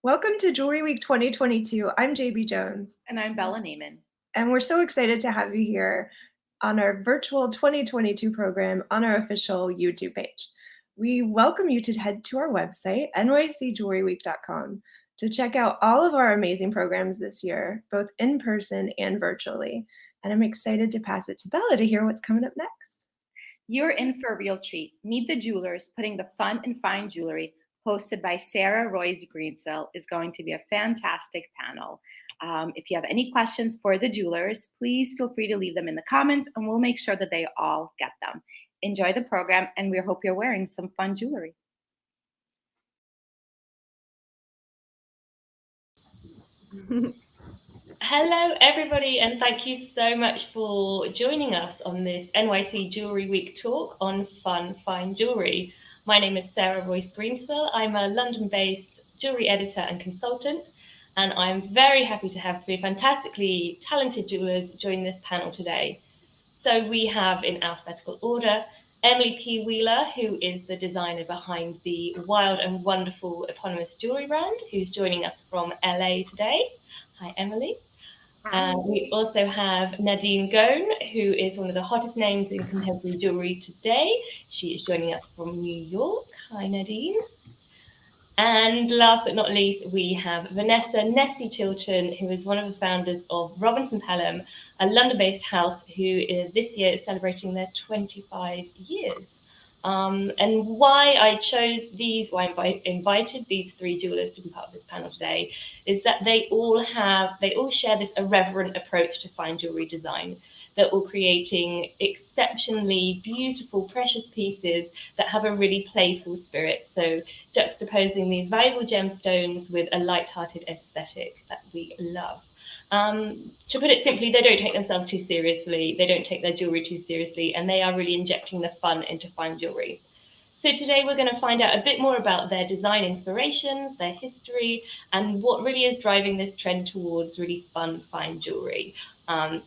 Welcome to Jewelry Week 2022. I'm JB Jones. And I'm Bella Neiman. And we're so excited to have you here on our virtual 2022 program on our official YouTube page. We welcome you to head to our website, NYCJewelryWeek.com, to check out all of our amazing programs this year, both in person and virtually. And I'm excited to pass it to Bella to hear what's coming up next. You're in for a real treat. Meet the Jewelers Putting the Fun in Fine Jewelry, hosted by Sarah Royce Greensell, is going to be a fantastic panel. If you have any questions for the Jewelers, please feel free to leave them in the comments and we'll make sure that they all get them. Enjoy the program and we hope you're wearing some fun jewelry. Hello everybody, and thank you so much for joining us on this NYC Jewelry Week talk on fun, fine jewelry. My name is Sarah Royce Greensell. I'm a London-based jewelry editor and consultant, and I'm very happy to have three fantastically talented jewelers join this panel today. So we have, in alphabetical order, Emily P. Wheeler, who is the designer behind the wild and wonderful eponymous jewelry brand, who's joining us from LA today. Hi, Emily. We also have Nadine Ghosn, who is one of the hottest names in contemporary jewelry today. She is joining us from New York. Hi, Nadine. And last but not least, we have Vanessa Nessie Chilton, who is one of the founders of Robinson Pelham, a London-based house who this year is celebrating their 25 years. And why I chose why I invited these three jewelers to be part of this panel today is that they all share this irreverent approach to fine jewelry design. They're all creating exceptionally beautiful, precious pieces that have a really playful spirit. So juxtaposing these valuable gemstones with a light-hearted aesthetic that we love. To put it simply, they don't take themselves too seriously, they don't take their jewelry too seriously, and they are really injecting the fun into fine jewelry. So today we're going to find out a bit more about their design inspirations, their history, and what really is driving this trend towards really fun, fine jewelry.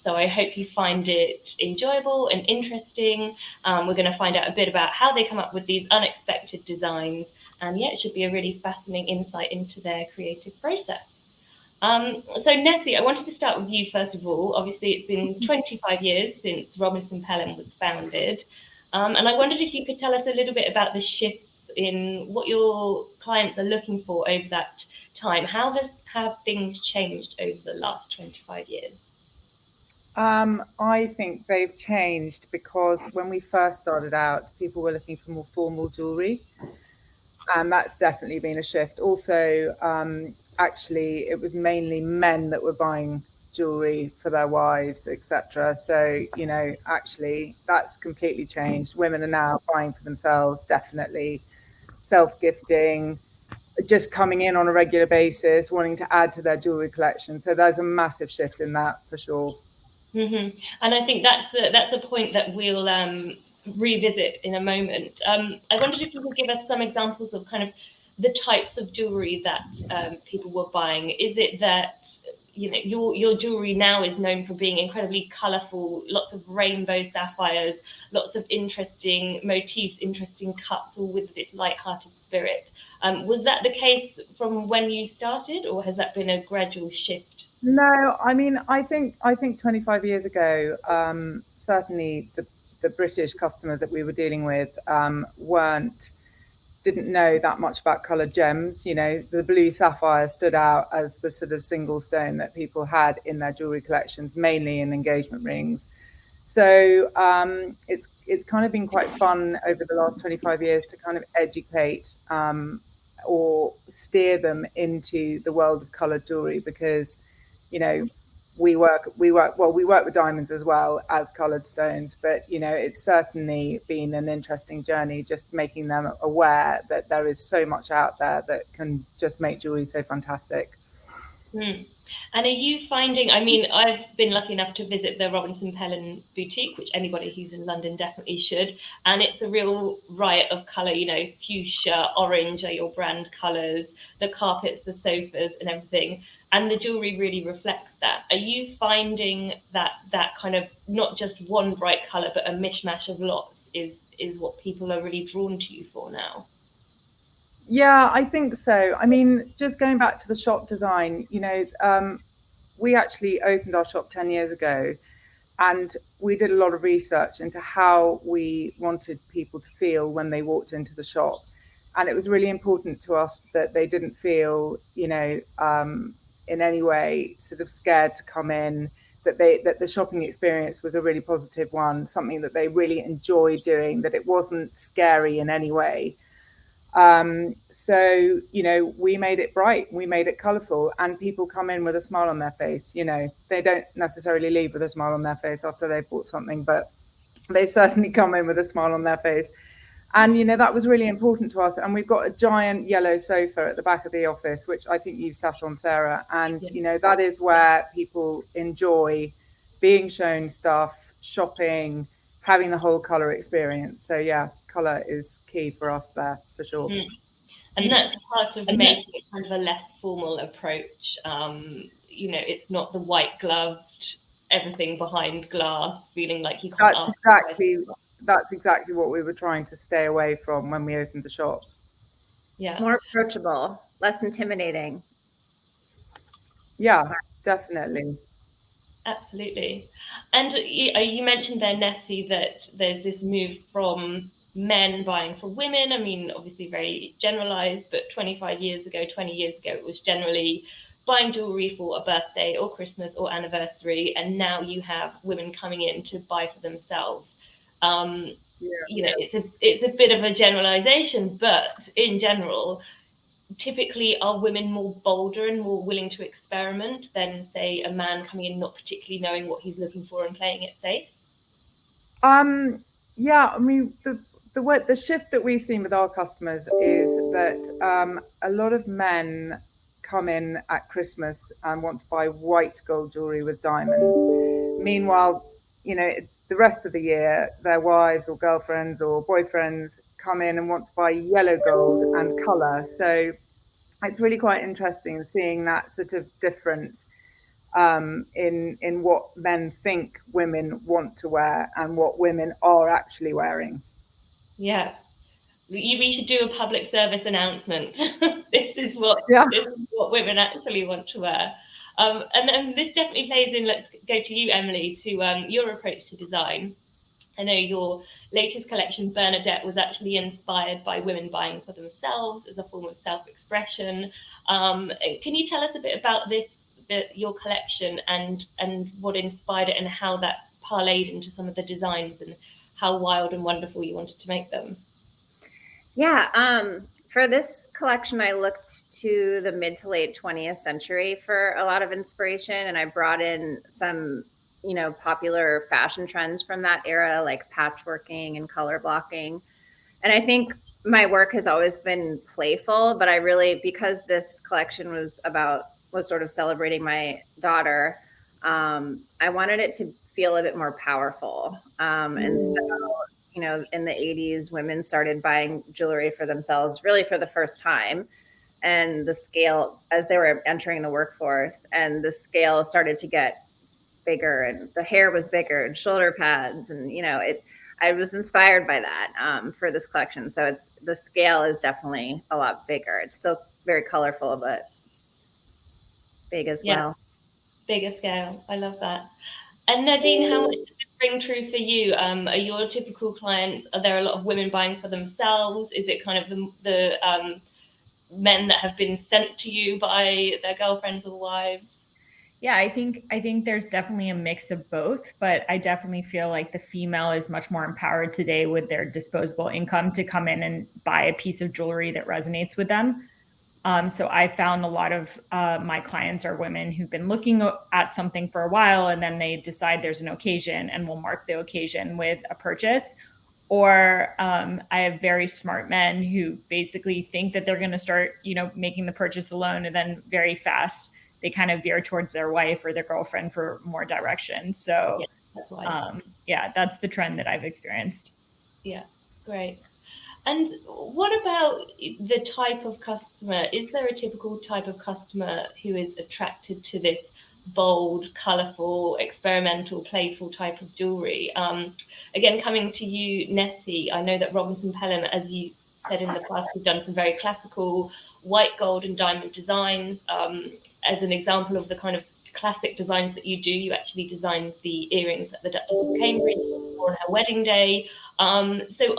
So I hope you find it enjoyable and interesting. We're going to find out a bit about how they come up with these unexpected designs, and yeah, it should be a really fascinating insight into their creative process. So Nessie, I wanted to start with you first of all. Obviously, it's been 25 years since Robinson Pelham was founded. And I wondered if you could tell us a little bit about the shifts in what your clients are looking for over that time. How have things changed over the last 25 years? I think they've changed because when we first started out, people were looking for more formal jewelry. And that's definitely been a shift. Also, actually, it was mainly men that were buying jewelry for their wives, etc. So, you know, actually, that's completely changed. Women are now buying for themselves, definitely self-gifting, just coming in on a regular basis, wanting to add to their jewelry collection. So there's a massive shift in that for sure. Mm-hmm. And I think that's a point that we'll revisit in a moment. I wondered if you could give us some examples of kind of the types of jewelry that people were buying. Is it that, you know, your jewelry now is known for being incredibly colorful, lots of rainbow sapphires, lots of interesting motifs, interesting cuts, all with this light-hearted spirit. Was that the case from when you started, or has that been a gradual shift? No, I mean, I think 25 years ago, certainly the British customers that we were dealing with didn't know that much about coloured gems. You know, the blue sapphire stood out as the sort of single stone that people had in their jewelry collections, mainly in engagement rings. So it's kind of been quite fun over the last 25 years to kind of educate or steer them into the world of coloured jewelry, because, you know, we work with diamonds as well as coloured stones, but, you know, it's certainly been an interesting journey, just making them aware that there is so much out there that can just make jewelry so fantastic. And are you finding, I mean, I've been lucky enough to visit the Robinson Pelham boutique, which anybody who's in London definitely should. And it's a real riot of colour, you know, fuchsia, orange are your brand colours, the carpets, the sofas and everything. And the jewelry really reflects that. Are you finding that kind of not just one bright colour, but a mishmash of lots is what people are really drawn to you for now? Yeah, I think so. I mean, just going back to the shop design, you know, we actually opened our shop 10 years ago, and we did a lot of research into how we wanted people to feel when they walked into the shop. And it was really important to us that they didn't feel, you know, in any way sort of scared to come in, that the shopping experience was a really positive one, something that they really enjoyed doing, that it wasn't scary in any way. So, you know, we made it bright, we made it colorful, and people come in with a smile on their face. You know, they don't necessarily leave with a smile on their face after they've bought something, but they certainly come in with a smile on their face. And, you know, that was really important to us. And we've got a giant yellow sofa at the back of the office, which I think you've sat on, Sarah. And, you know, that is where people enjoy being shown stuff, shopping, having the whole color experience. So, yeah, color is key for us there, for sure. And that's part of making it kind of a less formal approach. You know, it's not the white gloved, everything behind glass, feeling like you can't. That's exactly what we were trying to stay away from when we opened the shop. Yeah. More approachable, less intimidating. Yeah, definitely. Absolutely. And you mentioned there, Nessie, that there's this move from men buying for women. I mean, obviously very generalized, but 20 years ago, it was generally buying jewelry for a birthday or Christmas or anniversary. And now you have women coming in to buy for themselves. You know, it's a bit of a generalization, but in general, typically are women more bolder and more willing to experiment than, say, a man coming in not particularly knowing what he's looking for and playing it safe? Yeah, I mean, the shift that we've seen with our customers is that a lot of men come in at Christmas and want to buy white gold jewelry with diamonds. Meanwhile, you know, the rest of the year, their wives or girlfriends or boyfriends come in and want to buy yellow gold and color. So it's really quite interesting seeing that sort of difference in what men think women want to wear and what women are actually wearing. Yeah, we should do a public service announcement. This is what women actually want to wear. And this definitely plays in, let's go to you, Emily, to your approach to design. I know your latest collection, Bernadette, was actually inspired by women buying for themselves as a form of self-expression. Can you tell us a bit about your collection and what inspired it and how that parlayed into some of the designs and how wild and wonderful you wanted to make them? Yeah, for this collection, I looked to the mid to late 20th century for a lot of inspiration, and I brought in some, you know, popular fashion trends from that era, like patchworking and color blocking. And I think my work has always been playful, but I really, because this collection was sort of celebrating my daughter, I wanted it to feel a bit more powerful. And so, you know, in the 80s, women started buying jewelry for themselves really for the first time. And the scale, as they were entering the workforce, and the scale started to get bigger, and the hair was bigger, and shoulder pads, and, you know, I was inspired by that for this collection. So the scale is definitely a lot bigger. It's still very colorful, but big as well. Bigger scale. I love that. And Nadine, how much does this ring true for you? Are your typical clients, are there a lot of women buying for themselves? Is it kind of the men that have been sent to you by their girlfriends or wives? Yeah, I think there's definitely a mix of both, but I definitely feel like the female is much more empowered today with their disposable income to come in and buy a piece of jewelry that resonates with them. So I found a lot of my clients are women who've been looking at something for a while, and then they decide there's an occasion and will mark the occasion with a purchase. Or I have very smart men who basically think that they're going to start, you know, making the purchase alone, and then very fast they kind of veer towards their wife or their girlfriend for more direction. So that's the trend that I've experienced. Yeah, great. And what about the type of customer? Is there a typical type of customer who is attracted to this bold, colorful, experimental, playful type of jewelry? Again, coming to you, Nessie, I know that Robinson Pelham, as you said in the past you've done some very classical white, gold and diamond designs. As an example of the kind of classic designs that you do, you actually designed the earrings that the Duchess of Cambridge wore on her wedding day. So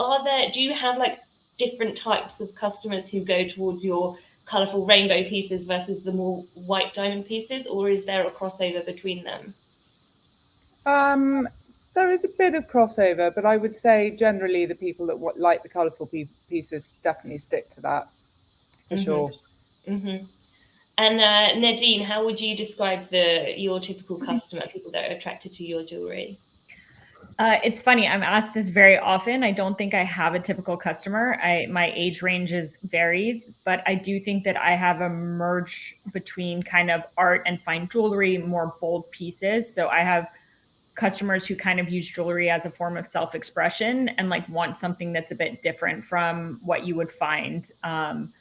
do you have like different types of customers who go towards your colourful rainbow pieces versus the more white diamond pieces, or is there a crossover between them? There is a bit of crossover, but I would say generally the people that like the colourful pieces definitely stick to that, for sure. Mm-hmm. And Nadine, how would you describe your typical customer, people that are attracted to your jewellery? It's funny, I'm asked this very often. I don't think I have a typical customer. My age ranges varies, but I do think that I have a merge between kind of art and fine jewelry, more bold pieces. So I have customers who kind of use jewelry as a form of self-expression and like want something that's a bit different from what you would find on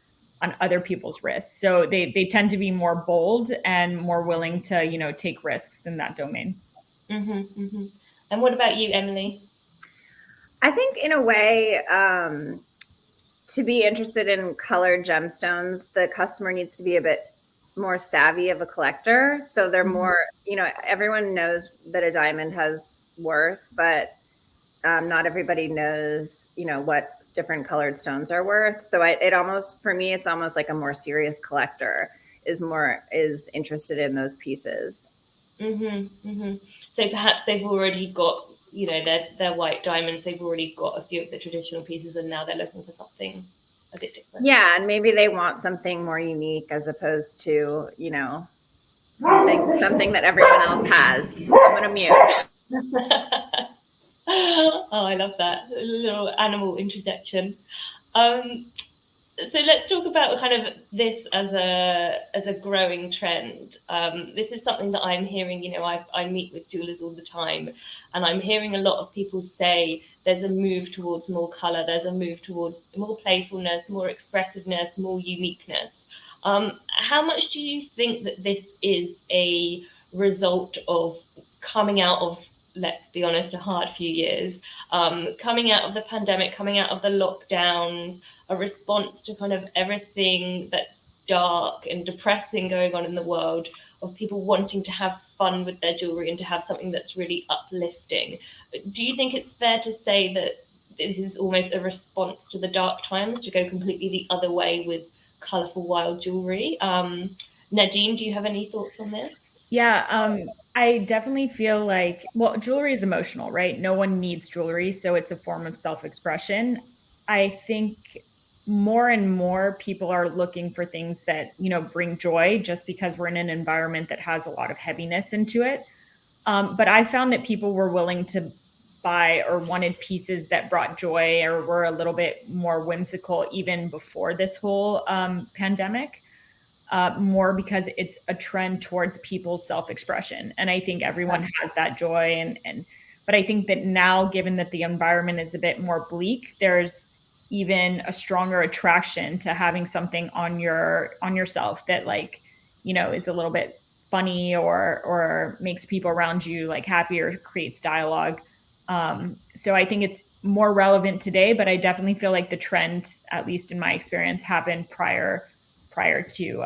other people's wrists. So they tend to be more bold and more willing to, you know, take risks in that domain. Mm-hmm, mm-hmm. And what about you, Emily? I think in a way, to be interested in colored gemstones, the customer needs to be a bit more savvy of a collector. So they're more, you know, everyone knows that a diamond has worth, but not everybody knows, you know, what different colored stones are worth. So for me, it's almost like a more serious collector is interested in those pieces. Mm-hmm, mm-hmm. So perhaps they've already got, you know, their white diamonds. They've already got a few of the traditional pieces, and now they're looking for something a bit different. Yeah, and maybe they want something more unique as opposed to, you know, something that everyone else has. I'm gonna mute. Oh, I love that a little animal interjection. So let's talk about kind of this as a growing trend. This is something that I'm hearing. You know, I meet with jewelers all the time, and I'm hearing a lot of people say there's a move towards more color. There's a move towards more playfulness, more expressiveness, more uniqueness. How much do you think that this is a result of coming out of, let's be honest, a hard few years, coming out of the pandemic, coming out of the lockdowns, a response to kind of everything that's dark and depressing going on in the world, of people wanting to have fun with their jewelry and to have something that's really uplifting? Do you think it's fair to say that this is almost a response to the dark times, to go completely the other way with colourful wild jewelry? Nadine, do you have any thoughts on this? Yeah, I definitely feel like, well, jewelry is emotional, right? No one needs jewelry, so it's a form of self-expression. I think more and more people are looking for things that, you know, bring joy, just because we're in an environment that has a lot of heaviness into it. But I found that people were willing to buy or wanted pieces that brought joy or were a little bit more whimsical even before this whole pandemic. More because it's a trend towards people's self-expression. And I think everyone has that joy. But I think that now, given that the environment is a bit more bleak, there's even a stronger attraction to having something on yourself that, like, you know, is a little bit funny or makes people around you like happy or creates dialogue. So I think it's more relevant today, but I definitely feel like the trend, at least in my experience, happened prior to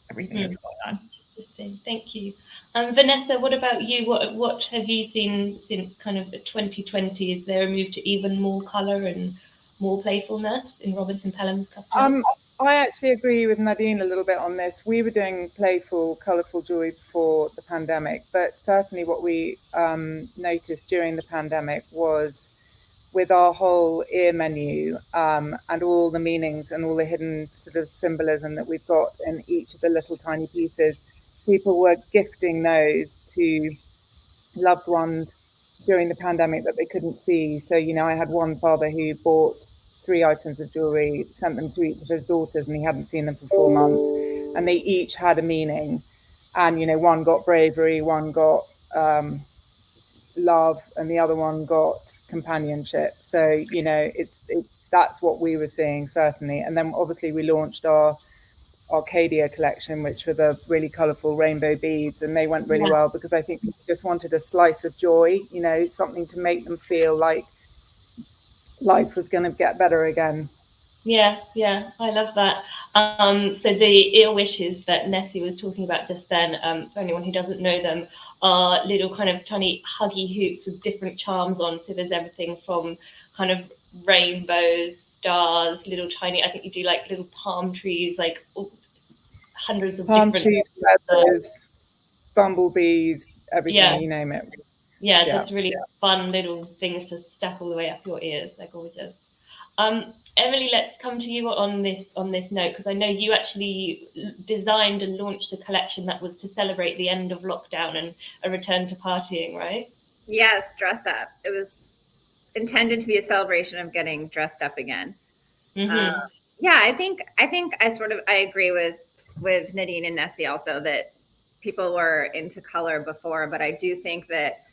everything that's going on. Interesting, thank you. Vanessa, what about you? What have you seen since kind of the 2020? Is there a move to even more colour and more playfulness in Robinson Pelham's customers? I actually agree with Nadine a little bit on this. We were doing playful, colourful jewellery before the pandemic, but certainly what we noticed during the pandemic was, with our whole ear menu and all the meanings and all the hidden sort of symbolism that we've got in each of the little tiny pieces, people were gifting those to loved ones during the pandemic that they couldn't see. So, you know, I had one father who bought 3 items of jewelry, sent them to each of his daughters, and he hadn't seen them for 4 months, and they each had a meaning. And, you know, one got bravery, one got love, and the other one got companionship. So, you know, that's what we were seeing, certainly. And then obviously we launched our Arcadia collection, which were the really colourful rainbow beads, and they went really well, because I think people just wanted a slice of joy, you know, something to make them feel like life was going to get better again. Yeah, I love that. So the ear wishes that Nessie was talking about just then, for anyone who doesn't know them, are little kind of tiny huggy hoops with different charms on. So there's everything from kind of rainbows, stars, little tiny, I think you do like little palm trees, like hundreds of Palm different trees, feathers, bumblebees, everything, you name it. Yeah, just really fun little things to stack all the way up your ears. They're gorgeous. Emily, let's come to you on this note, because I know you actually designed and launched a collection that was to celebrate the end of lockdown and a return to partying, right? Yes, dress up. It was intended to be a celebration of getting dressed up again. Mm-hmm. Yeah, I think I agree with Nadine and Nessie also that people were into color before, but I do think that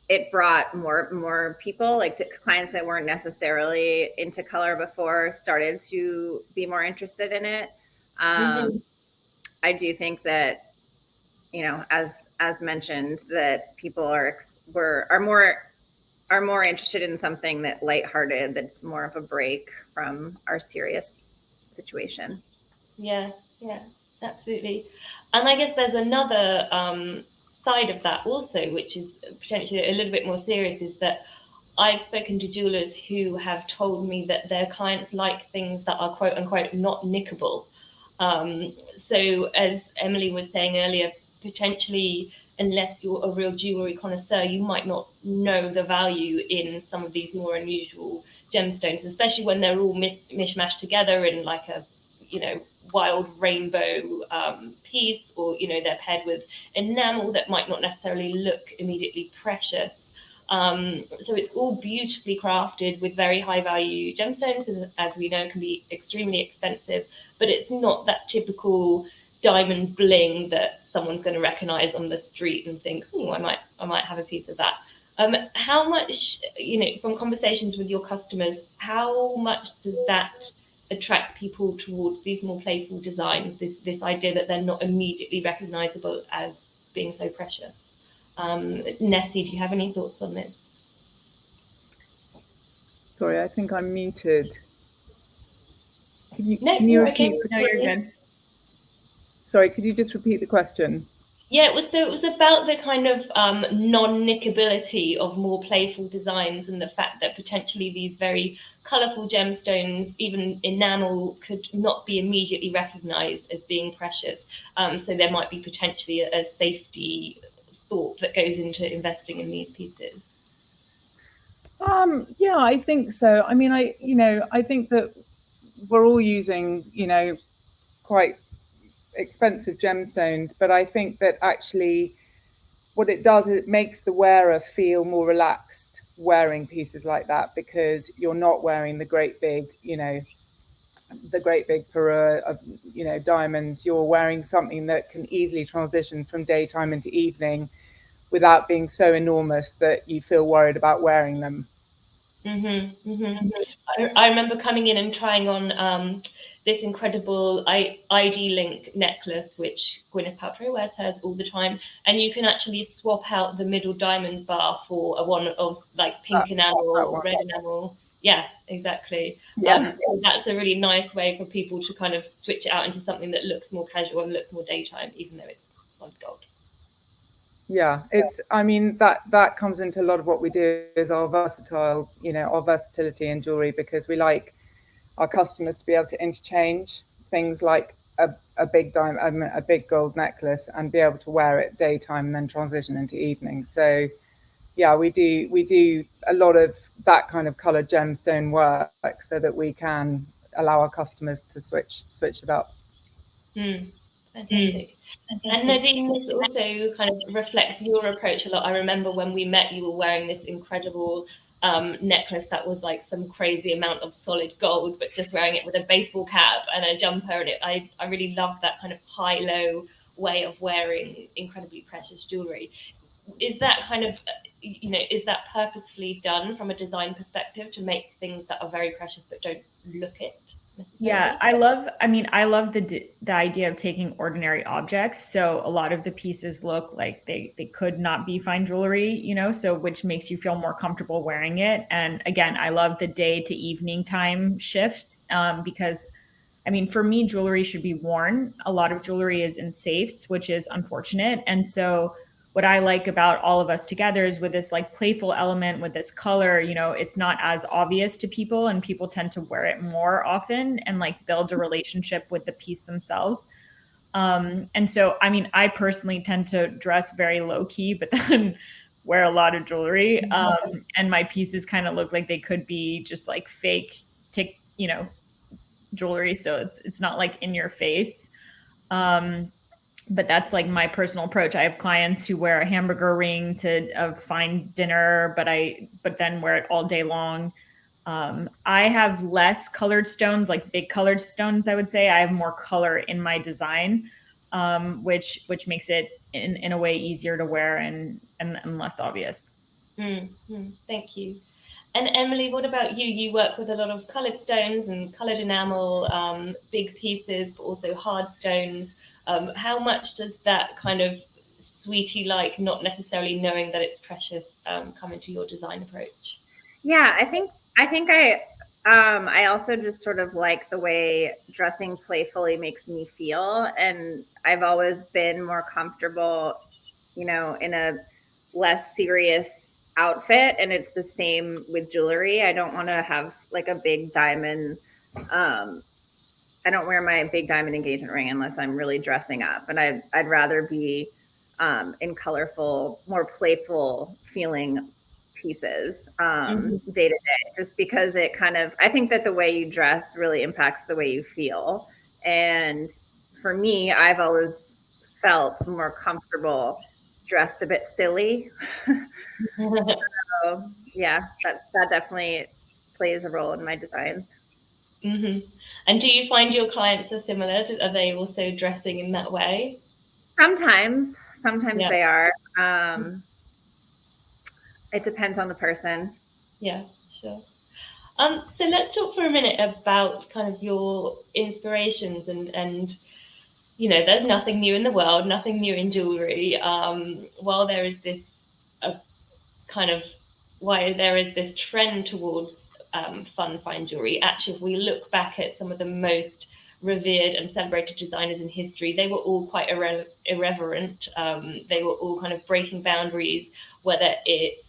it brought more people, like clients that weren't necessarily into color before started to be more interested in it. I do think that, you know, as mentioned, that people are more interested in something that lighthearted, that's more of a break from our serious situation. Yeah, absolutely. And I guess there's another side of that also, which is potentially a little bit more serious, is that I've spoken to jewelers who have told me that their clients like things that are quote unquote not nickable. So as Emily was saying earlier, potentially, unless you're a real jewelry connoisseur, you might not know the value in some of these more unusual gemstones, especially when they're all mishmashed together in like a, you know, wild rainbow piece, or, you know, they're paired with enamel that might not necessarily look immediately precious. So it's all beautifully crafted with very high value gemstones, and as we know, can be extremely expensive, but it's not that typical diamond bling that someone's going to recognize on the street and think, oh, I might have a piece of that. How much, you know, from conversations with your customers, how much does that attract people towards these more playful designs, this idea that they're not immediately recognizable as being so precious? Nessie, do you have any thoughts on this? Sorry, I think I'm muted. Can you repeat? Okay. No, you're good. Sorry, could you just repeat the question? Yeah, it was about the kind of non-nickability of more playful designs, and the fact that potentially these very colourful gemstones, even enamel, could not be immediately recognised as being precious. So there might be potentially a safety thought that goes into investing in these pieces. Yeah, I think so. I mean, I think that we're all using, you know, quite expensive gemstones, but I think that actually what it does is it makes the wearer feel more relaxed wearing pieces like that, because you're not wearing the great big, you know, the great big parure of, you know, diamonds. You're wearing something that can easily transition from daytime into evening without being so enormous that you feel worried about wearing them. I remember coming in and trying on this incredible ID link necklace, which Gwyneth Paltrow wears hers all the time, and you can actually swap out the middle diamond bar for a one of like pink enamel, red enamel. Yeah, exactly. Yeah. So that's a really nice way for people to kind of switch it out into something that looks more casual and looks more daytime, even though it's solid gold. Yeah, it's, I mean, that comes into a lot of what we do is our versatile, you know, our versatility in jewelry, because we like our customers to be able to interchange things like a big diamond, a big gold necklace, and be able to wear it daytime and then transition into evening. So yeah, we do a lot of that kind of colored gemstone work so that we can allow our customers to switch it up. Fantastic. And Nadine, this also kind of reflects your approach a lot. I remember when we met, you were wearing this incredible necklace that was like some crazy amount of solid gold, but just wearing it with a baseball cap and a jumper. And I really love that kind of high-low way of wearing incredibly precious jewelry. Is that kind of, you know, is that purposefully done from a design perspective to make things that are very precious but don't look it? Yeah, I love the idea of taking ordinary objects. So a lot of the pieces look like they could not be fine jewelry, you know, so which makes you feel more comfortable wearing it. And again, I love the day to evening time shift, because I mean, for me, jewelry should be worn. A lot of jewelry is in safes, which is unfortunate. And so what I like about all of us together is with this like playful element, with this color, you know, it's not as obvious to people and people tend to wear it more often and like build a relationship with the piece themselves. And so, I mean, I personally tend to dress very low key, but then wear a lot of jewelry. And my pieces kind of look like they could be just like fake, you know, jewelry, so it's not like in your face. But that's like my personal approach. I have clients who wear a hamburger ring to a fine dinner, but then wear it all day long. I have less colored stones, like big colored stones, I would say. I have more color in my design, which makes it in a way easier to wear and less obvious. Thank you. And Emily, what about you? You work with a lot of colored stones and colored enamel, big pieces, but also hard stones. How much does that kind of sweetie-like, not necessarily knowing that it's precious, come into your design approach? Yeah, I think I also just sort of like the way dressing playfully makes me feel, and I've always been more comfortable, you know, in a less serious outfit, and it's the same with jewelry. I don't want to have like a big diamond. I don't wear my big diamond engagement ring unless I'm really dressing up, and I'd rather be in colorful, more playful feeling pieces day to day, just because it kind of, I think that the way you dress really impacts the way you feel. And for me, I've always felt more comfortable dressed a bit silly. So yeah, that definitely plays a role in my designs. And do you find your clients are similar? Are they also dressing in that way? Sometimes yeah. They are. It depends on the person. Yeah, sure. So let's talk for a minute about kind of your inspirations and you know, there's nothing new in the world, nothing new in jewelry. While there is this trend towards fun, fine jewelry, actually, if we look back at some of the most revered and celebrated designers in history, they were all quite irreverent. They were all kind of breaking boundaries, whether it's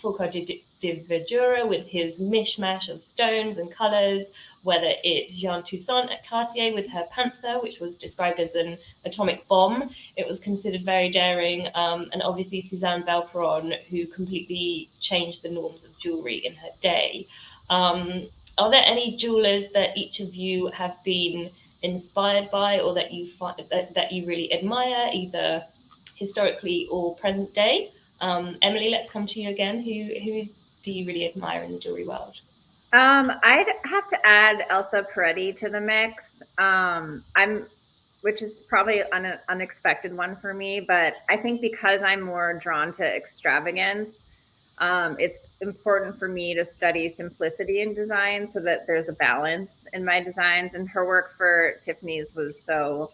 Foucault de Verdure with his mishmash of stones and colors, whether it's Jeanne Toussaint at Cartier with her panther, which was described as an atomic bomb. It was considered very daring. And obviously Suzanne Belperon, who completely changed the norms of jewelry in her day. Are there any jewelers that each of you have been inspired by, or that you find that you really admire, either historically or present day? Emily, let's come to you again. Who do you really admire in the jewelry world? I'd have to add Elsa Peretti to the mix. Which is probably an unexpected one for me, but I think because I'm more drawn to extravagance, it's important for me to study simplicity in design so that there's a balance in my designs. And her work for Tiffany's was so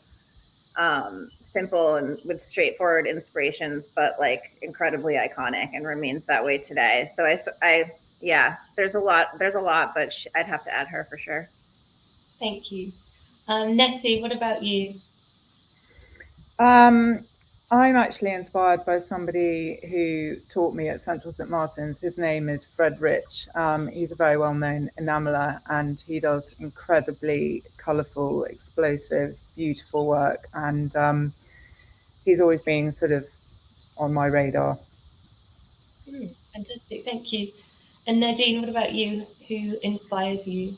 simple and with straightforward inspirations, but like incredibly iconic, and remains that way today. So yeah, there's a lot, but I'd have to add her for sure. Thank you. Nessie, what about you? I'm actually inspired by somebody who taught me at Central St. Martin's. His name is Fred Rich. He's a very well-known enameler, and he does incredibly colourful, explosive, beautiful work. And he's always been sort of on my radar. Fantastic, thank you. And Nadine, what about you? Who inspires you?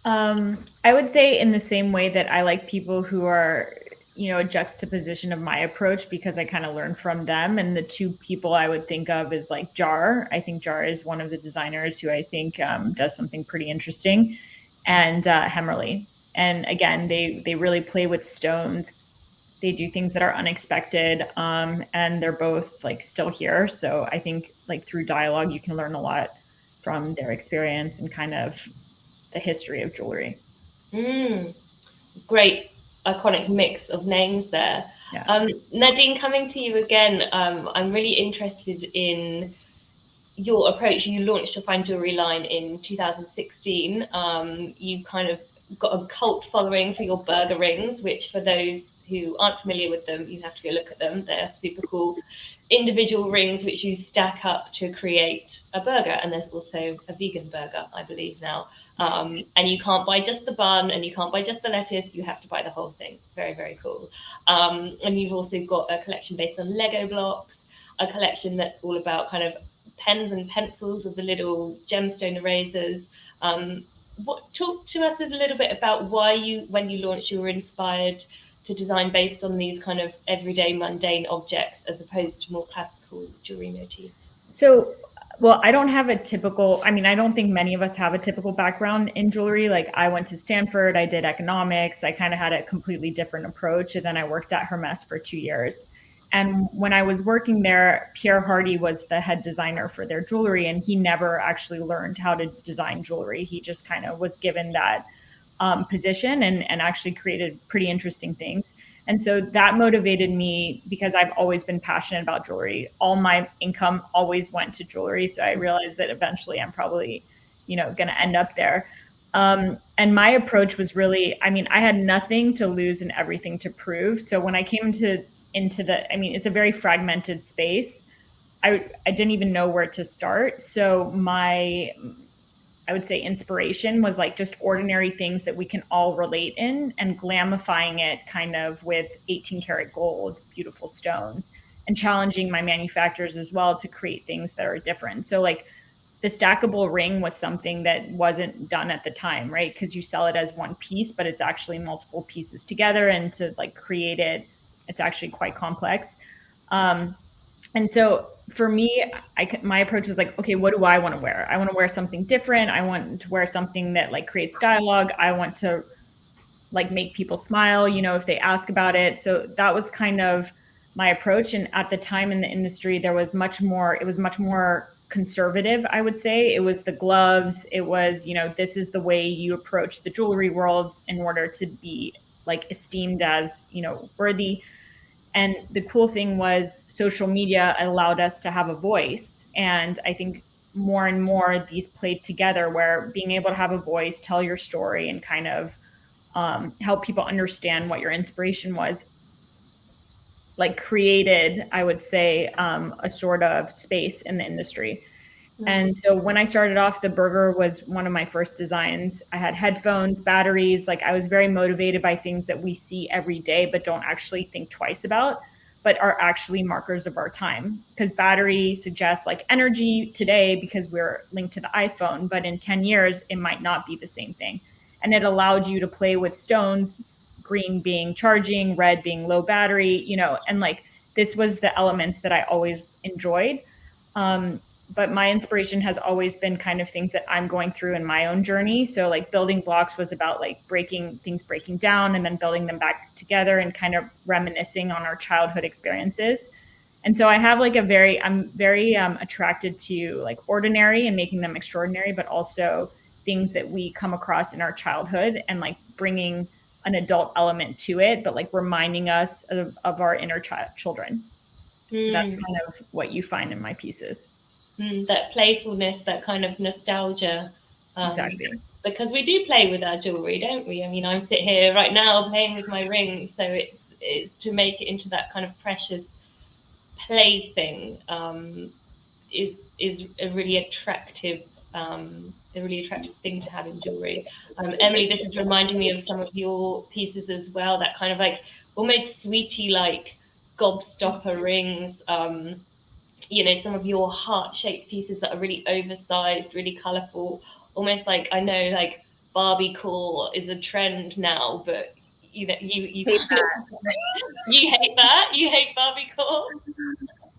I would say in the same way that I like people who are, you know, a juxtaposition of my approach, because I kind of learn from them. And the two people I would think of is like Jar. I think Jar is one of the designers who I think does something pretty interesting, and Hemmerly. And again, they really play with stones. They do things that are unexpected, and they're both like still here. So I think like through dialogue, you can learn a lot from their experience and kind of the history of jewelry. Great iconic mix of names there. Yeah. Nadine, coming to you again, I'm really interested in your approach. You launched your fine jewelry line in 2016. You kind of got a cult following for your burger rings, which for those who aren't familiar with them, you have to go look at them. They're super cool individual rings which you stack up to create a burger. And there's also a vegan burger, I believe now. And you can't buy just the bun and you can't buy just the lettuce. You have to buy the whole thing. Very, very cool. And you've also got a collection based on Lego blocks, a collection that's all about kind of pens and pencils with the little gemstone erasers. Talk to us a little bit about why when you launched, you were inspired to design based on these kind of everyday mundane objects as opposed to more classical jewelry motifs. So, well, I don't have a typical, I don't think many of us have a typical background in jewelry. Like I went to Stanford, I did economics, I kind of had a completely different approach. And then I worked at Hermes for 2 years. And when I was working there, Pierre Hardy was the head designer for their jewelry, and he never actually learned how to design jewelry. He just kind of was given that position and actually created pretty interesting things. And so that motivated me because I've always been passionate about jewelry. All my income always went to jewelry. So I realized that eventually I'm probably, going to end up there. And my approach was really, I had nothing to lose and everything to prove. So when I came into it's a very fragmented space. I didn't even know where to start. So I would say inspiration was like just ordinary things that we can all relate in and glamifying it kind of with 18 karat gold, beautiful stones, and challenging my manufacturers as well to create things that are different. So like the stackable ring was something that wasn't done at the time, right? Because you sell it as one piece, but it's actually multiple pieces together, and to like create it, it's actually quite complex. And so for me, my approach was like, okay, what do I want to wear? I want to wear something different. I want to wear something that like creates dialogue. I want to like make people smile, if they ask about it. So that was kind of my approach. And at the time in the industry, it was much more conservative, I would say. It was the gloves. It was, this is the way you approach the jewelry world in order to be like esteemed as, worthy. And the cool thing was social media allowed us to have a voice. And I think more and more these played together, where being able to have a voice, tell your story, and kind of help people understand what your inspiration was, like created, I would say, a sort of space in the industry. And so when I started off, the burger was one of my first designs. I had headphones, batteries. Like I was very motivated by things that we see every day, but don't actually think twice about, but are actually markers of our time. Because battery suggests like energy today because we're linked to the iPhone, but in 10 years, it might not be the same thing. And it allowed you to play with stones, green being charging, red being low battery, and like this was the elements that I always enjoyed. But my inspiration has always been kind of things that I'm going through in my own journey. So like building blocks was about like breaking down and then building them back together and kind of reminiscing on our childhood experiences. And so I have like I'm very attracted to like ordinary and making them extraordinary, but also things that we come across in our childhood and like bringing an adult element to it, but like reminding us of our inner children. So that's kind of what you find in my pieces. That playfulness, that kind of nostalgia. Exactly. Because we do play with our jewelry, don't we? I'm sitting here right now playing with my rings, so it's to make it into that kind of precious plaything is a really attractive thing to have in jewelry. Emily, this is reminding me of some of your pieces as well, that kind of like almost sweetie like gobstopper rings. Some of your heart-shaped pieces that are really oversized, really colorful, almost like, I know like Barbie core is a trend now, but you hate that. You hate Barbie core?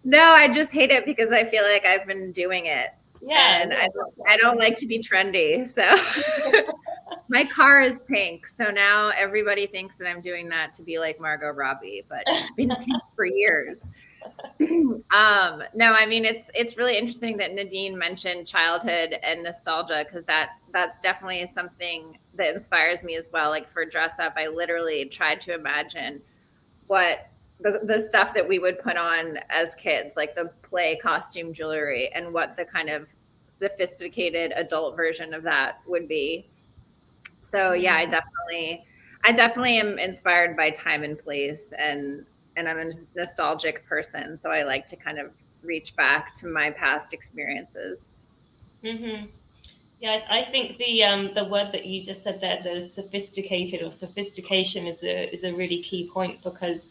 No, I just hate it because I feel like I've been doing it Yeah. And I don't like to be trendy. So my car is pink. So now everybody thinks that I'm doing that to be like Margot Robbie, but it's been pink for years. No, I mean, it's really interesting that Nadine mentioned childhood and nostalgia, because that's definitely something that inspires me as well. Like for dress up, I literally tried to imagine what the stuff that we would put on as kids, like the play costume jewelry, and what the kind of sophisticated adult version of that would be. So yeah, I definitely am inspired by time and place, and I'm a nostalgic person. So I like to kind of reach back to my past experiences. Mm-hmm. Yeah, I think the word that you just said there, the sophisticated or sophistication, is a really key point, because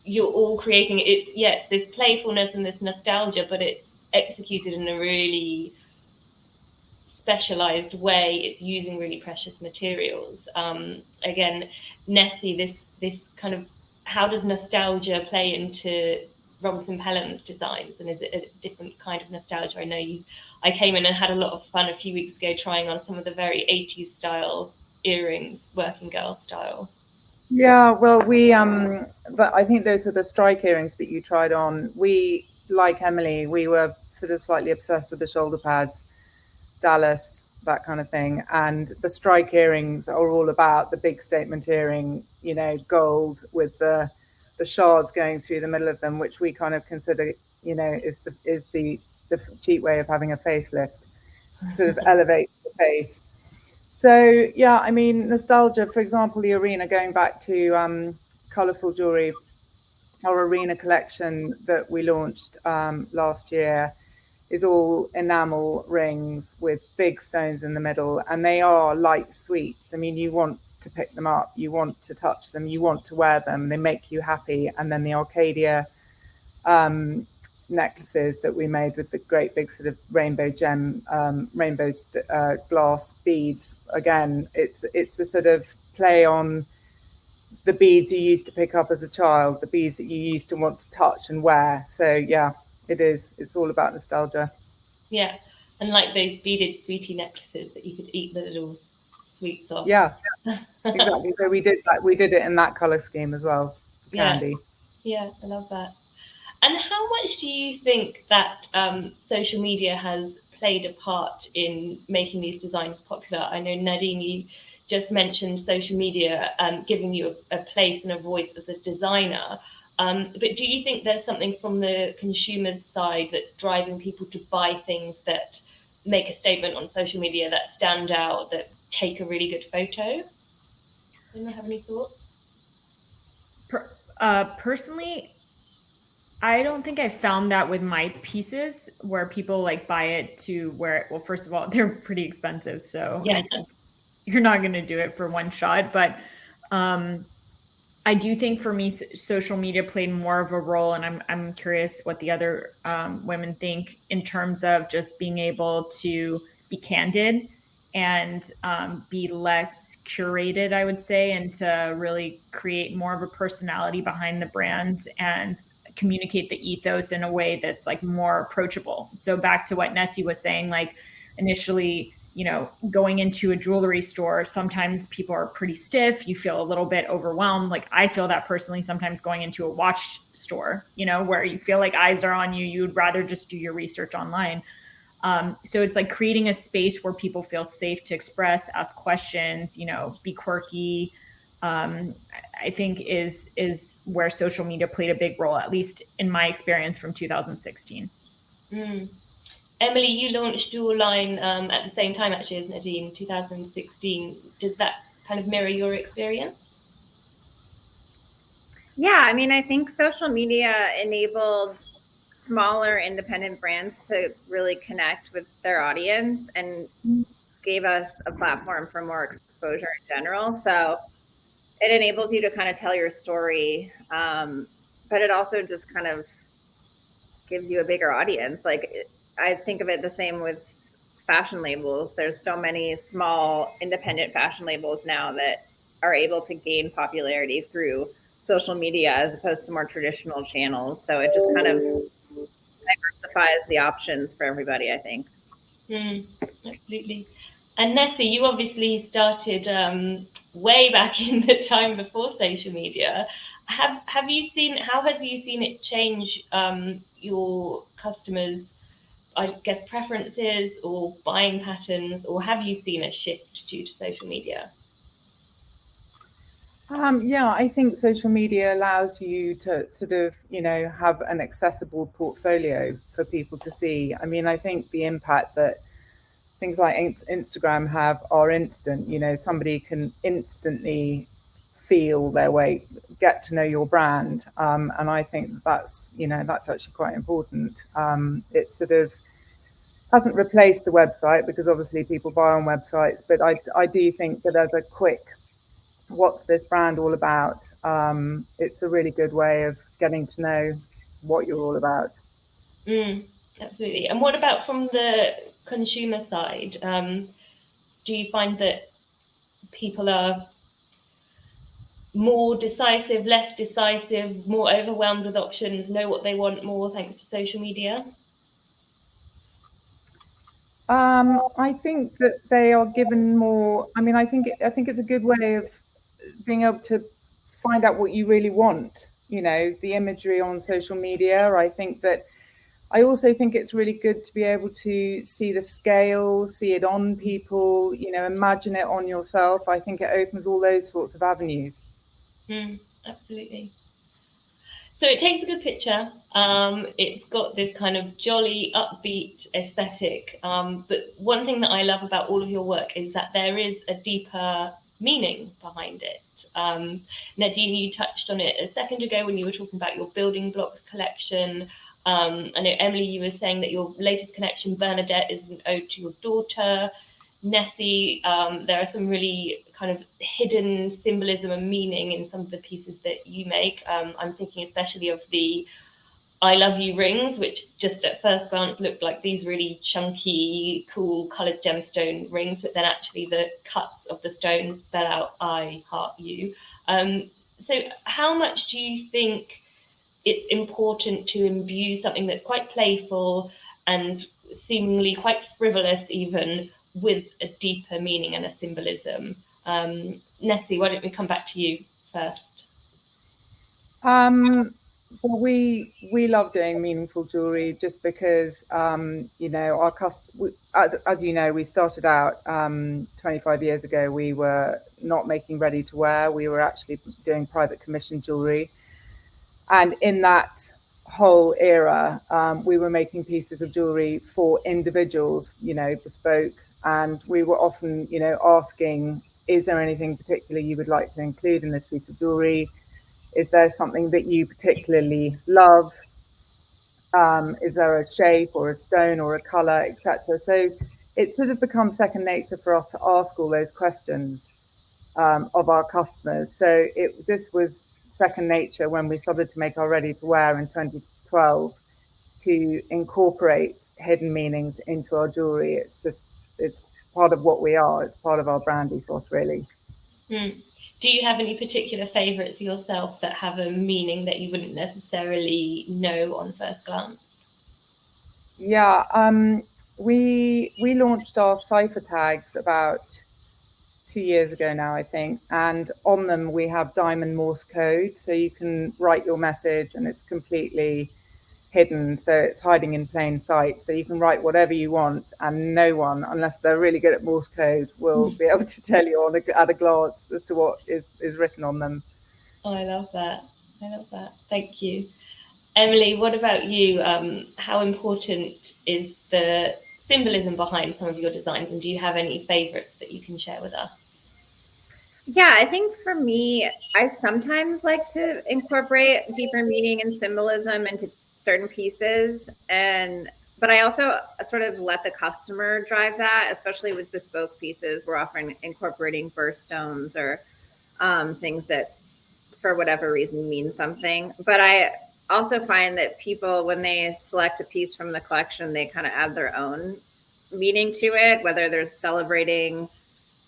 you're all creating it's this playfulness and this nostalgia, but it's executed in a really specialized way. It's using really precious materials. Again, Nessie, this kind of, how does nostalgia play into Robinson Pelham's designs, and is it a different kind of nostalgia? I came in and had a lot of fun a few weeks ago trying on some of the very 80s style earrings, working girl style. Yeah, well, but I think those were the strike earrings that you tried on. We, like Emily, we were sort of slightly obsessed with the shoulder pads, Dallas, that kind of thing. And the strike earrings are all about the big statement earring, gold with the shards going through the middle of them, which we kind of consider, is the cheap way of having a facelift, sort of elevate the face. So yeah, I mean, nostalgia, for example, the Arena, going back to colourful jewelry, our Arena collection that we launched last year is all enamel rings with big stones in the middle, and they are light sweets. I mean, you want to pick them up, you want to touch them, you want to wear them, they make you happy. And then the Arcadia necklaces that we made with the great big sort of rainbow glass beads. Again, it's a sort of play on the beads you used to pick up as a child, the beads that you used to want to touch and wear. So yeah, it's all about nostalgia. Yeah, and like those beaded sweetie necklaces that you could eat the little sweets off. Yeah, exactly. So we did it in that color scheme as well. Candy. Yeah, I love that. And how much do you think that social media has played a part in making these designs popular? I know, Nadine, you just mentioned social media giving you a place and a voice as a designer. But do you think there's something from the consumer's side that's driving people to buy things that make a statement on social media, that stand out, that take a really good photo? Anyone have any thoughts? Personally, I don't think I found that with my pieces, where people like buy it to wear it. Well, first of all, they're pretty expensive, so yeah, you're not going to do it for one shot. But I do think for me, social media played more of a role, and I'm curious what the other women think in terms of just being able to be candid and be less curated, I would say, and to really create more of a personality behind the brand and communicate the ethos in a way that's like more approachable. So back to what Nessie was saying, like initially, going into a jewelry store, sometimes people are pretty stiff. You feel a little bit overwhelmed. Like I feel that personally sometimes going into a watch store, where you feel like eyes are on you. You would rather just do your research online. So it's like creating a space where people feel safe to express, ask questions, be quirky. I think is where social media played a big role, at least in my experience from 2016. Emily, you launched your line at the same time actually as Nadine, 2016. Does that kind of mirror your experience? Yeah, I mean, I think social media enabled smaller independent brands to really connect with their audience and gave us a platform for more exposure in general. So it enables you to kind of tell your story, but it also just kind of gives you a bigger audience. Like I think of it the same with fashion labels. There's so many small independent fashion labels now that are able to gain popularity through social media as opposed to more traditional channels. So it just kind of diversifies the options for everybody, I think. Absolutely. And Nessie, you obviously started way back in the time before social media. How have you seen it change your customers', I guess, preferences or buying patterns, or have you seen a shift due to social media? Yeah, I think social media allows you to sort of, have an accessible portfolio for people to see. I mean, I think the impact that things like Instagram have are instant. Somebody can instantly feel their way, get to know your brand, and I think that's actually quite important. It sort of hasn't replaced the website, because obviously people buy on websites, but I do think that as a quick, what's this brand all about, it's a really good way of getting to know what you're all about. Absolutely. And what about from the consumer side? Do you find that people are more decisive, less decisive, more overwhelmed with options, know what they want more thanks to social media? I think that they are given more. I mean, I think it's a good way of being able to find out what you really want. The imagery on social media. I also think it's really good to be able to see the scale, see it on people, imagine it on yourself. I think it opens all those sorts of avenues. Absolutely. So it takes a good picture. It's got this kind of jolly, upbeat aesthetic. But one thing that I love about all of your work is that there is a deeper meaning behind it. Nadine, you touched on it a second ago when you were talking about your building blocks collection. I know, Emily, you were saying that your latest collection, Bernadette, is an ode to your daughter. Nessie, there are some really kind of hidden symbolism and meaning in some of the pieces that you make. I'm thinking especially of the I love you rings, which just at first glance looked like these really chunky, cool colored gemstone rings, but then actually the cuts of the stones spell out I heart you. So how much do you think it's important to imbue something that's quite playful and seemingly quite frivolous even with a deeper meaning and a symbolism? Nessie, why don't we come back to you first? Well, we love doing meaningful jewelry just because, our as you know, we started out 25 years ago. We were not making ready to wear. We were actually doing private commission jewelry. And in that whole era, we were making pieces of jewelry for individuals, bespoke. And we were often, asking, is there anything particular you would like to include in this piece of jewelry? Is there something that you particularly love? Is there a shape or a stone or a color, etc.? So it sort of becomes second nature for us to ask all those questions of our customers. So it just was second nature when we started to make our ready to wear in 2012 to incorporate hidden meanings into our jewelry. It's part of what we are. It's part of our brand ethos, really. Do you have any particular favorites yourself that have a meaning that you wouldn't necessarily know on first glance? Yeah, we launched our cipher tags about 2 years ago now, I think, and on them we have diamond Morse code, so you can write your message and it's completely hidden, so it's hiding in plain sight, so you can write whatever you want and no one, unless they're really good at Morse code, will be able to tell you at a glance as to what is written on them. Oh, I love that. Thank you. Emily, what about you? How important is the symbolism behind some of your designs, and do you have any favorites that you can share with us? Yeah, I think for me, I sometimes like to incorporate deeper meaning and symbolism into certain pieces, but I also sort of let the customer drive that, especially with bespoke pieces. We're often incorporating birthstones or things that for whatever reason mean something. But I also find that people, when they select a piece from the collection, they kind of add their own meaning to it, whether they're celebrating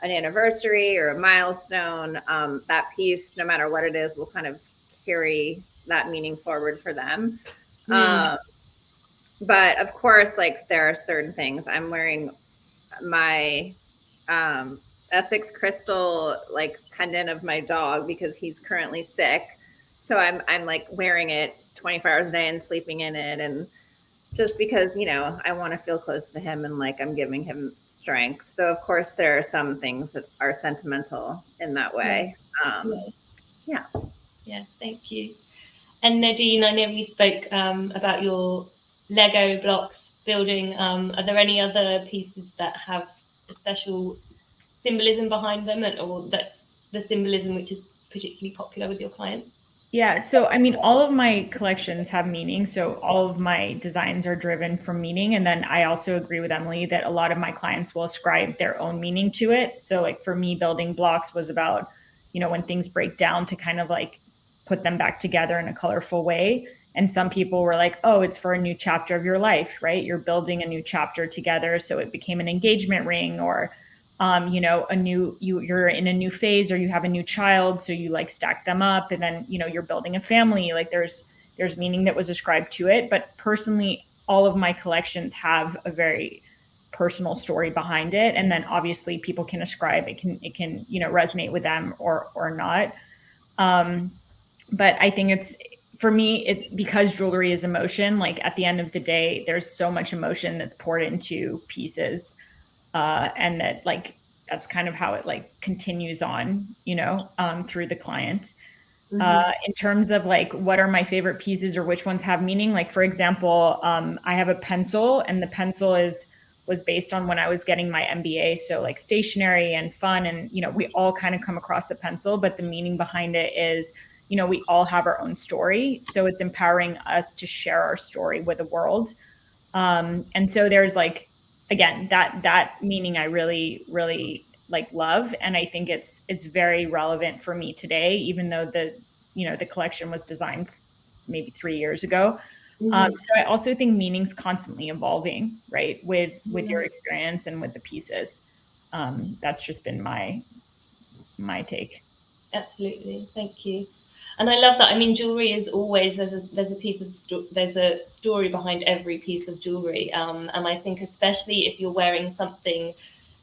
an anniversary or a milestone. That piece, no matter what it is, will kind of carry that meaning forward for them. but of course, like there are certain things. I'm wearing my Essex crystal like pendant of my dog because he's currently sick. So I'm like wearing it 24 hours a day and sleeping in it, and just because, you know, I want to feel close to him and like I'm giving him strength. So of course there are some things that are sentimental in that way. Yeah. Yeah, thank you. And Nadine, I know we spoke about your Lego blocks building. Are there any other pieces that have a special symbolism behind them, or that's the symbolism which is particularly popular with your clients? Yeah, so I mean, all of my collections have meaning. So all of my designs are driven from meaning. And then I also agree with Emily that a lot of my clients will ascribe their own meaning to it. So like for me, building blocks was about, you know, when things break down to kind of like put them back together in a colorful way. And some people were like, oh, it's for a new chapter of your life, right? You're building a new chapter together. So it became an engagement ring, or you know, you're in a new phase, or you have a new child, so you like stack them up, and then, you know, you're building a family. Like there's meaning that was ascribed to it. But personally, all of my collections have a very personal story behind it, and then obviously people can ascribe it can you know, resonate with them or not. But I think it's, for me, because jewelry is emotion, like at the end of the day, there's so much emotion that's poured into pieces, and that like that's kind of how it like continues on, you know, through the client. In terms of like what are my favorite pieces or which ones have meaning, like for example, I have a pencil, and the pencil was based on when I was getting my MBA, so like stationery and fun, and you know, we all kind of come across the pencil, but the meaning behind it is, you know, we all have our own story, so it's empowering us to share our story with the world. And so there's like, again, that meaning I really like love, and I think it's very relevant for me today, even though the, you know, the collection was designed maybe 3 years ago. So I also think meaning's constantly evolving, right, with your experience and with the pieces. That's just been my take. Absolutely, thank you. And I love that. I mean, jewelry is always, there's a piece of there's a story behind every piece of jewelry, and I think especially if you're wearing something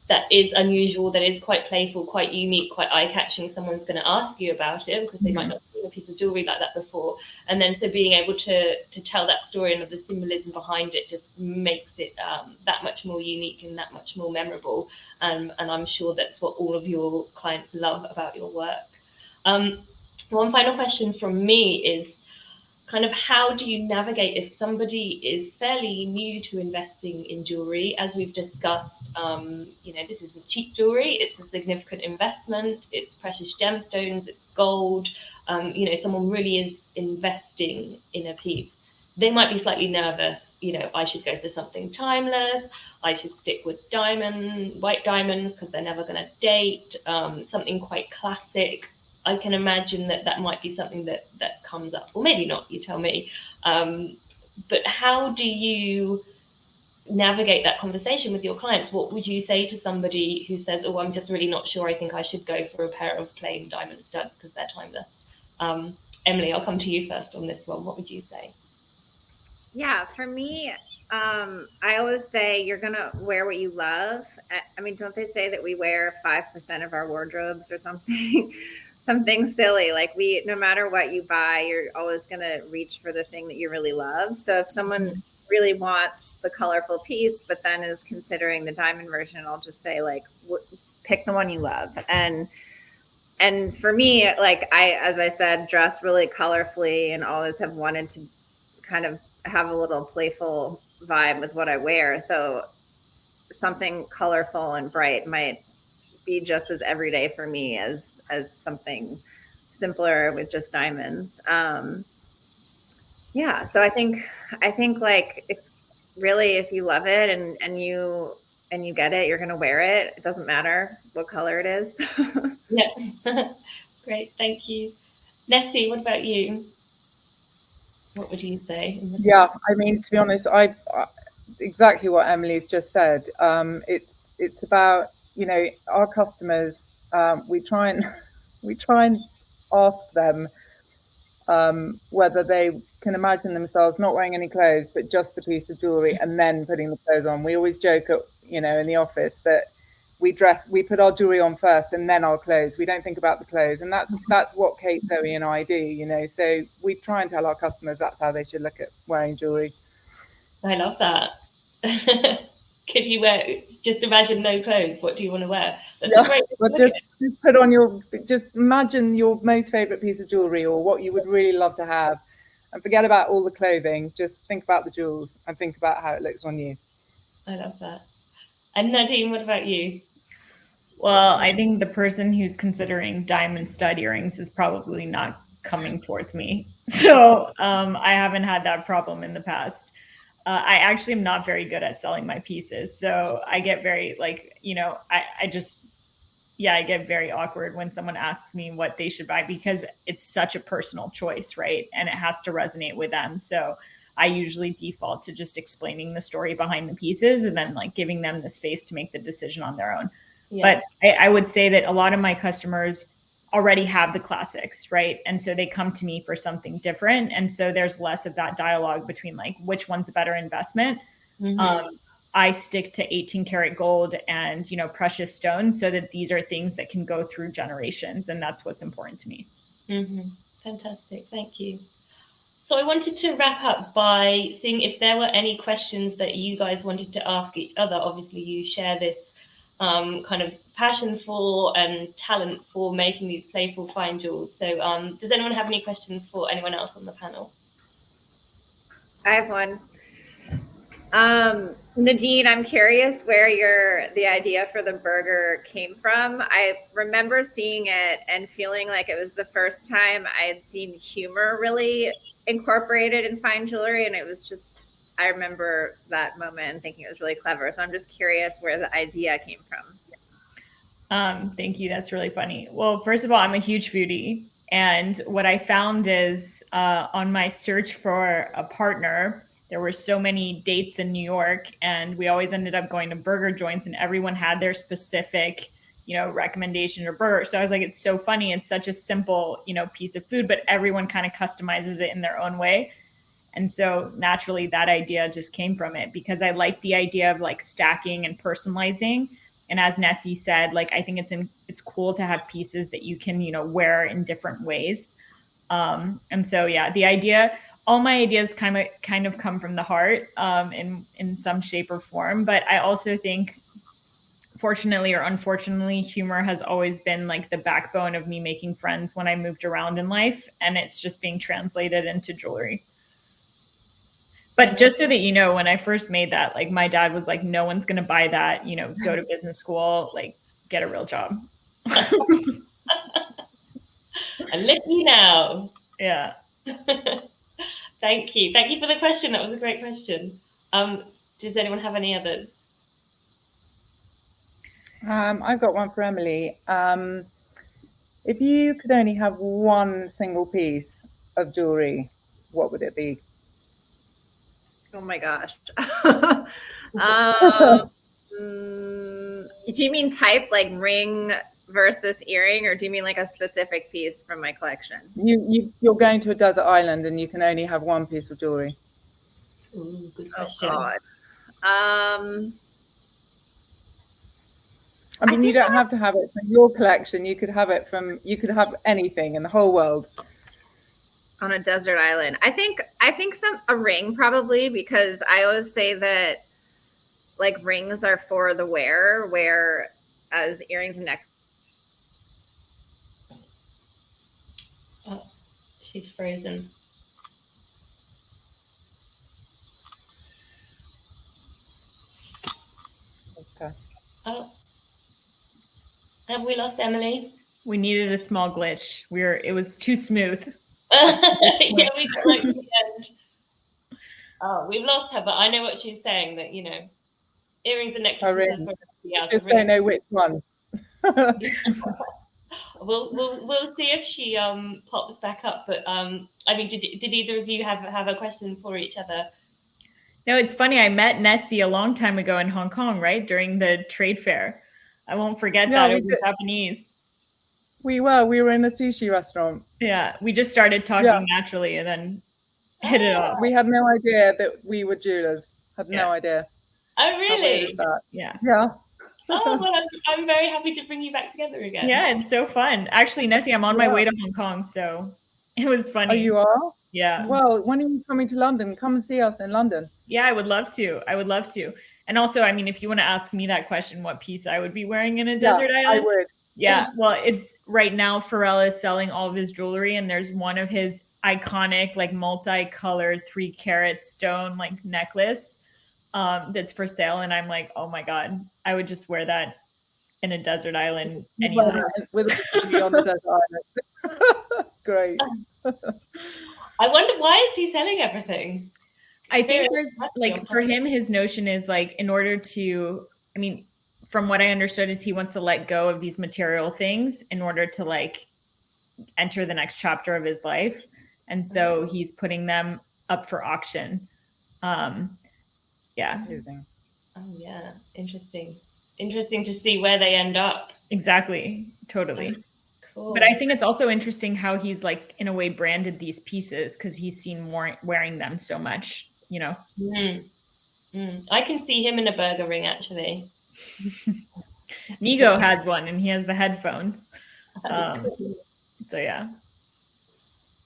that is unusual, that is quite playful, quite unique, quite eye-catching, someone's going to ask you about it because they might not have seen a piece of jewelry like that before. And then so being able to tell that story and the symbolism behind it just makes it that much more unique and that much more memorable. And I'm sure that's what all of your clients love about your work. One final question from me is kind of, how do you navigate if somebody is fairly new to investing in jewelry? As we've discussed, you know, this isn't cheap jewelry, it's a significant investment, it's precious gemstones, it's gold. You know, someone really is investing in a piece. They might be slightly nervous, you know, I should go for something timeless, I should stick with white diamonds because they're never going to date, something quite classic. I can imagine that might be something that comes up, or maybe not, you tell me. But how do you navigate that conversation with your clients? What would you say to somebody who says, oh, I'm just really not sure, I think I should go for a pair of plain diamond studs because they're timeless? Emily, I'll come to you first on this one. What would you say? Yeah, for me, I always say you're going to wear what you love. I mean, don't they say that we wear 5% of our wardrobes or something? Something silly, like no matter what you buy, you're always going to reach for the thing that you really love. So if someone really wants the colorful piece, but then is considering the diamond version, I'll just say like, pick the one you love. And for me, like as I said, dress really colorfully and always have wanted to kind of have a little playful vibe with what I wear. So something colorful and bright might be just as everyday for me as something simpler with just diamonds. Yeah. So I think like if you love it and you get it, you're going to wear it. It doesn't matter what color it is. Yeah. Great. Thank you. Nessie, what about you? What would you say? Yeah, I mean, to be honest, I exactly what Emily's just said. It's about, you know, our customers. We try and ask them whether they can imagine themselves not wearing any clothes, but just the piece of jewelry and then putting the clothes on. We always joke at, in the office that we put our jewelry on first and then our clothes. We don't think about the clothes. And that's what Kate, Zoe and I do, so we try and tell our customers that's how they should look at wearing jewelry. I love that. Could you just imagine no clothes? What do you want to wear? Just imagine your most favorite piece of jewelry or what you would really love to have, and forget about all the clothing. Just think about the jewels and think about how it looks on you. I love that. And Nadine, what about you? Well, I think the person who's considering diamond stud earrings is probably not coming towards me. So I haven't had that problem in the past. I actually am not very good at selling my pieces. So I get very I get very awkward when someone asks me what they should buy, because it's such a personal choice, right? And it has to resonate with them. So I usually default to just explaining the story behind the pieces and then giving them the space to make the decision on their own. Yeah. But I would say that a lot of my customers already have the classics, right? And so they come to me for something different. And so there's less of that dialogue between which one's a better investment. Mm-hmm. I stick to 18 karat gold and, precious stones, so that these are things that can go through generations. And that's what's important to me. Mm-hmm. Fantastic. Thank you. So I wanted to wrap up by seeing if there were any questions that you guys wanted to ask each other. Obviously, you share this kind of passion for and talent for making these playful fine jewels. So does anyone have any questions for anyone else on the panel? I have one. Nadine, I'm curious where the idea for the burger came from. I remember seeing it and feeling like it was the first time I had seen humor really incorporated in fine jewelry. And it was just, I remember that moment and thinking it was really clever. So I'm just curious where the idea came from. Thank you. That's really funny. Well, first of all, I'm a huge foodie. And what I found is on my search for a partner, there were so many dates in New York, and we always ended up going to burger joints, and everyone had their specific, recommendation or burger. So I was like, it's so funny. It's such a simple, piece of food, but everyone kind of customizes it in their own way. And so naturally that idea just came from it, because I like the idea of stacking and personalizing. And as Nessie said, I think it's cool to have pieces that you can, wear in different ways. And so, yeah, all my ideas kind of come from the heart in some shape or form. But I also think, fortunately or unfortunately, humor has always been the backbone of me making friends when I moved around in life. And it's just being translated into jewelry. But just so that you know, when I first made that, my dad was like, no one's going to buy that, go to business school, get a real job. I'm listening now. Yeah. Thank you. Thank you for the question. That was a great question. Does anyone have any others? I've got one for Emily. If you could only have one single piece of jewelry, what would it be? Oh my gosh. Do you mean type ring versus earring, or do you mean a specific piece from my collection? You're going to a desert island and you can only have one piece of jewelry. Ooh, good question. Oh God. I mean, you don't have to have it from your collection. You could have anything in the whole world. On a desert island. I think a ring, probably, because I always say that rings are for the wearer, whereas earrings and neck. Oh, she's frozen. That's tough. Oh, have we lost Emily? We needed a small glitch. It was too smooth. Yeah, we got to the end. Oh, we've lost her, but I know what she's saying, that earrings and necklaces. Just don't know which one. We'll see if she pops back up. But I mean, did either of you have a question for each other? No, it's funny. I met Nessie a long time ago in Hong Kong, right, during the trade fair. I won't forget that. It was Japanese. We were in a sushi restaurant. Yeah, we just started talking naturally, and then hit it off. We had no idea that we were jewelers. Had no idea. Oh, How weird really? is that? Yeah. Yeah. Oh, well, I'm very happy to bring you back together again. Yeah, it's so fun. Actually, Nessie, I'm on my way to Hong Kong, so it was funny. Oh, you are? Yeah. Well, when are you coming to London? Come and see us in London. Yeah, I would love to. I would love to. And also, I mean, if you want to ask me that question, what piece I would be wearing in a desert island? I would. Yeah. Well, it's right now Pharrell is selling all of his jewelry, and there's one of his iconic, like multicolored 3-carat stone like necklace that's for sale. And I'm like, oh my God, I would just wear that in a desert island anytime. With a baby on the desert island. Great. I wonder, why is he selling everything? I think there's like, for him, his notion is like, in order to, I mean, from what I understood is he wants to let go of these material things in order to like enter the next chapter of his life. And so he's putting them up for auction. Yeah. Amazing. Oh yeah. Interesting to see where they end up. Exactly. Totally. Cool. But I think it's also interesting how he's like, in a way, branded these pieces because he's seen more wearing them so much, you know? I can see him in a burger ring, actually. Nigo has one and he has the headphones. So yeah.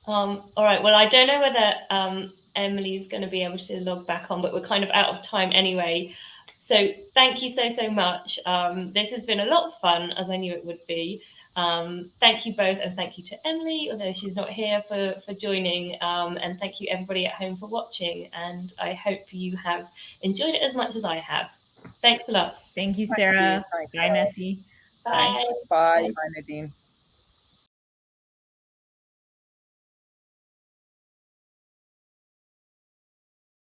All right. Well, I don't know whether Emily's going to be able to log back on, but we're kind of out of time anyway. So thank you so much. This has been a lot of fun, as I knew it would be. Thank you both, and thank you to Emily, although she's not here, for joining. And thank you everybody at home for watching. And I hope you have enjoyed it as much as I have. Thanks a lot. Thank you, Sarah. Thank you. Bye, Nessie. Bye. Bye, Nadine.